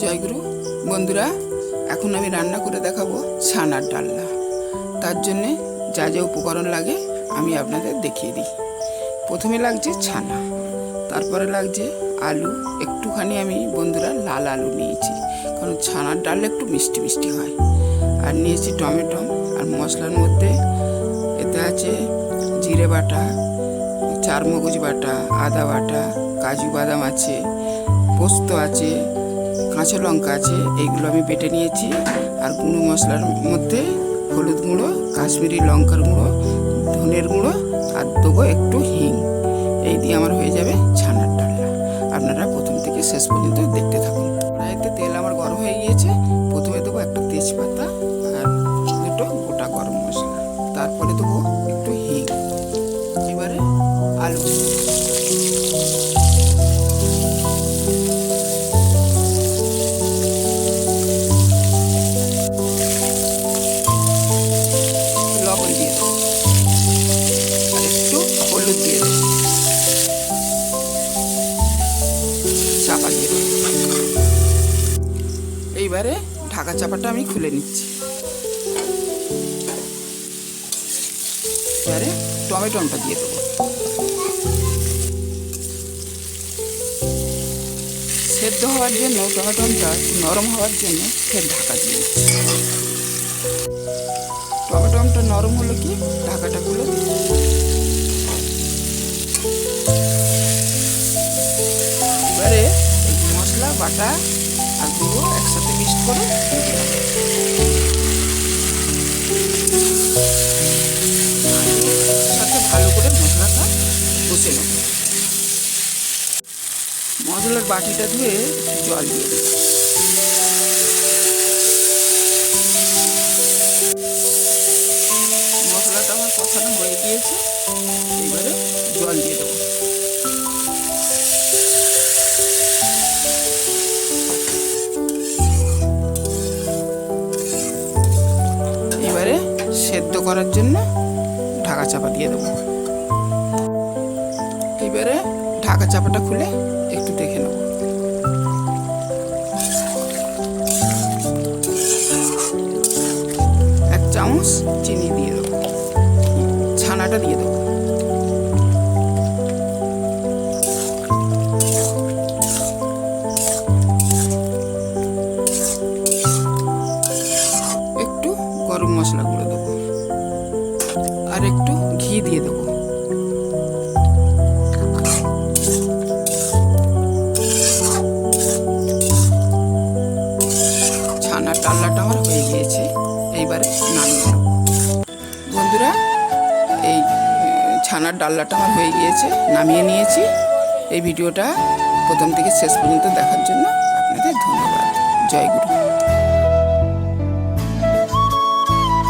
জয়গুরু বন্ধুরা, এখন আমি রান্না করে দেখাবো ছানার ডালনা। তার জন্যে যা যা উপকরণ লাগে আমি আপনাদের দেখিয়ে দিই। প্রথমে লাগছে ছানা, তারপরে লাগছে আলু। একটুখানি আমি বন্ধুরা লাল আলু নিয়েছি, কারণ ছানার ডাল একটু মিষ্টি মিষ্টি হয়। আর নিয়েছি টমেটো। আর মশলার মধ্যে এতে আছে জিরে বাটা, চারমগজ বাটা, আদা বাটা, কাজু বাদাম আছে, পোস্ত আছে, কাঁচা লঙ্কা আছে। এইগুলো আমি বেটে নিয়েছি। আর গুঁড়ো মশলার মধ্যে হলুদ গুঁড়ো, কাশ্মীরি লঙ্কার গুঁড়ো, ধনের গুঁড়ো আর দেবো একটু হিং। এই দিয়ে আমার হয়ে যাবে ছানার ডালনা। আপনারা প্রথম থেকে শেষ পর্যন্ত দেখতে থাকুন। কড়াইতে তেল আমার গরম হয়ে গিয়েছে। প্রথমে দেবো একটা তেজপাতা আর দুটো গোটা গরম মশলা, তারপরে দেবো একটু হিং। এবারে আলু, লবণ দিয়ে দেবো আর একটু হলুদ দিয়ে দেবো, চাপা দিয়ে দেবো। এইবারে ঢাকা চাপাটা আমি খুলে নিচ্ছি। এবারে টমেটোটা দিয়ে দেবো। সেদ্ধ হওয়ার জন্য টমেটোটা নরম হওয়ার জন্য ফের ঢাকা দিয়ে দিচ্ছি। টমেটোটা নরম হলো কি ঢাকাটা খুলে দিই। এবারে মশলা বাটা আর গুঁড়ো একসাথে মিক্সড করে সাথে ভালো করে মশলাটা কষে নেব। মশলার বাটিটা ধুয়ে একটু জল দিয়ে দেবো। মশলাটা আমার কষানো হয়ে গিয়েছে। এবারে জল দিয়ে দেবো। এবারে সেদ্ধ করার জন্য ঢাকা চাপা দিয়ে দেবো। এবারে ঢাকা চাপাটা খুলে একটু দেখে নেব। এক চামচ চিনি দিয়ে দেবো, ছানাটা দিয়ে দেবো। একটু গরম মশলা গুঁড়ো দেবো আর একটু ঘি দিয়ে দেবো। ছানার ডালনাটা আমার হয়ে গিয়েছে। এইবারে নামিয়ে নেব। বন্ধুরা, এই ছানার ডালনাটা আমার হয়ে গিয়েছে, নামিয়ে নিয়েছি। এই ভিডিওটা প্রথম থেকে শেষ পর্যন্ত দেখার জন্য আপনাদের ধন্যবাদ। জয় গুরু।